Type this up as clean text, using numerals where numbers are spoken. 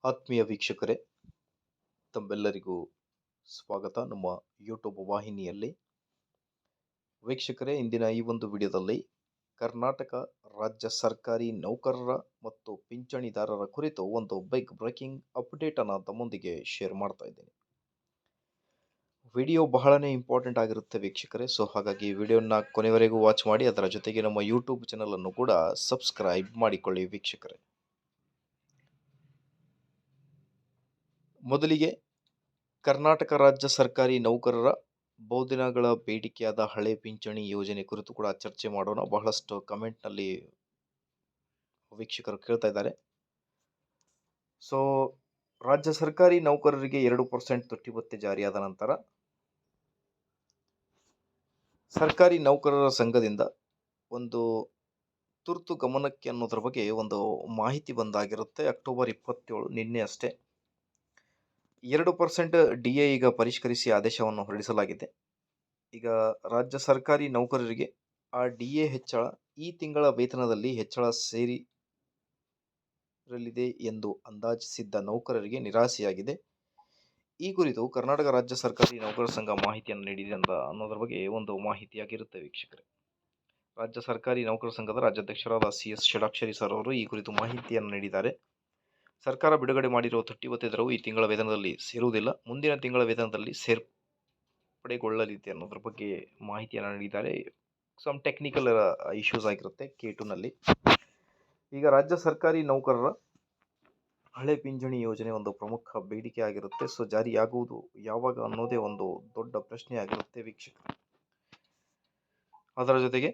ಆತ್ಮೀಯ ವೀಕ್ಷಕರೇ, ತಮ್ಮೆಲ್ಲರಿಗೂ ಸ್ವಾಗತ ನಮ್ಮ ಯೂಟ್ಯೂಬ್ ವಾಹಿನಿಯಲ್ಲಿ. ವೀಕ್ಷಕರೇ, ಇಂದಿನ ಈ ಒಂದು ವಿಡಿಯೋದಲ್ಲಿ ಕರ್ನಾಟಕ ರಾಜ್ಯ ಸರ್ಕಾರಿ ನೌಕರರ ಮತ್ತು ಪಿಂಚಣಿದಾರರ ಕುರಿತು ಒಂದು ಬಿಗ್ ಬ್ರೇಕಿಂಗ್ ಅಪ್ಡೇಟ್ ಅನ್ನು ತಮ್ಮೊಂದಿಗೆ ಶೇರ್ ಮಾಡ್ತಾ ಇದ್ದೀನಿ. ವಿಡಿಯೋ ಬಹಳನೇ ಇಂಪಾರ್ಟೆಂಟ್ ಆಗಿರುತ್ತೆ ವೀಕ್ಷಕರೇ. ಸೊ ಹಾಗಾಗಿ ವಿಡಿಯೋನ ಕೊನೆವರೆಗೂ ವಾಚ್ ಮಾಡಿ, ಅದರ ಜೊತೆಗೆ ನಮ್ಮ ಯೂಟ್ಯೂಬ್ ಚಾನಲ್ ಅನ್ನು ಕೂಡ ಸಬ್ಸ್ಕ್ರೈಬ್ ಮಾಡಿಕೊಳ್ಳಿ ವೀಕ್ಷಕರೇ. ಮೊದಲಿಗೆ ಕರ್ನಾಟಕ ರಾಜ್ಯ ಸರ್ಕಾರಿ ನೌಕರರ ಬಹುದಿನಗಳ ಬೇಡಿಕೆಯಾದ ಹಳೆ ಪಿಂಚಣಿ ಯೋಜನೆ ಕುರಿತು ಕೂಡ ಚರ್ಚೆ ಮಾಡೋಣ. ಬಹಳಷ್ಟು ಕಮೆಂಟ್ನಲ್ಲಿ ವೀಕ್ಷಕರು ಕೇಳ್ತಾ ಇದ್ದಾರೆ. ಸೊ ರಾಜ್ಯ ಸರ್ಕಾರಿ ನೌಕರರಿಗೆ 2% ತುಟ್ಟಿ ಭತ್ಯೆ ಜಾರಿಯಾದ ನಂತರ ಸರ್ಕಾರಿ ನೌಕರರ ಸಂಘದಿಂದ ಒಂದು ತುರ್ತು ಗಮನಕ್ಕೆ ಅನ್ನೋದ್ರ ಬಗ್ಗೆ ಒಂದು ಮಾಹಿತಿ ಬಂದಾಗಿರುತ್ತೆ. ಅಕ್ಟೋಬರ್ 27, ನಿನ್ನೆ ಅಷ್ಟೇ 2% DA ಈಗ ಪರಿಷ್ಕರಿಸಿ ಆದೇಶವನ್ನು ಹೊರಡಿಸಲಾಗಿದೆ. ಈಗ ರಾಜ್ಯ ಸರ್ಕಾರಿ ನೌಕರರಿಗೆ ಆ DA ಹೆಚ್ಚಳ ಈ ತಿಂಗಳ ವೇತನದಲ್ಲಿ ಹೆಚ್ಚಳ ಸೇರಿರಲಿದೆ ಎಂದು ಅಂದಾಜಿಸಿದ್ದ ನೌಕರರಿಗೆ ನಿರಾಸೆಯಾಗಿದೆ. ಈ ಕುರಿತು ಕರ್ನಾಟಕ ರಾಜ್ಯ ಸರ್ಕಾರಿ ನೌಕರರ ಸಂಘ ಮಾಹಿತಿಯನ್ನು ನೀಡಿದೆ ಅಂತ ಅನ್ನೋದ್ರ ಬಗ್ಗೆ ಒಂದು ಮಾಹಿತಿಯಾಗಿರುತ್ತೆ ವೀಕ್ಷಕರೇ. ರಾಜ್ಯ ಸರ್ಕಾರಿ ನೌಕರರ ಸಂಘದ ರಾಜ್ಯಾಧ್ಯಕ್ಷರಾದ CS ಷಡಾಕ್ಷರಿ ಸರ್ ಅವರು ಈ ಕುರಿತು ಮಾಹಿತಿಯನ್ನು ನೀಡಿದ್ದಾರೆ. ಸರ್ಕಾರ ಬಿಡುಗಡೆ ಮಾಡಿರುವ ತುಟ್ಟಿ ಭತ್ಯೆ ದರವು ಈ ತಿಂಗಳ ವೇತನದಲ್ಲಿ ಸೇರುವುದಿಲ್ಲ, ಮುಂದಿನ ತಿಂಗಳ ವೇತನದಲ್ಲಿ ಸೇರ್ಪಡೆಗೊಳ್ಳಲಿದೆ ಅನ್ನೋದ್ರ ಬಗ್ಗೆ ಮಾಹಿತಿಯನ್ನು ನೀಡಿದ್ದಾರೆ. ಸಮ್ ಟೆಕ್ನಿಕಲ್ ಇಶ್ಯೂಸ್ ಆಗಿರುತ್ತೆ K2ನಲ್ಲಿ. ಈಗ ರಾಜ್ಯ ಸರ್ಕಾರಿ ನೌಕರರ ಹಳೆ ಪಿಂಚಣಿ ಯೋಜನೆ ಒಂದು ಪ್ರಮುಖ ಬೇಡಿಕೆ ಆಗಿರುತ್ತೆ. ಸೊ ಜಾರಿಯಾಗುವುದು ಯಾವಾಗ ಅನ್ನೋದೇ ಒಂದು ದೊಡ್ಡ ಪ್ರಶ್ನೆ ಆಗಿರುತ್ತೆ ವೀಕ್ಷಕರು. ಅದರ ಜೊತೆಗೆ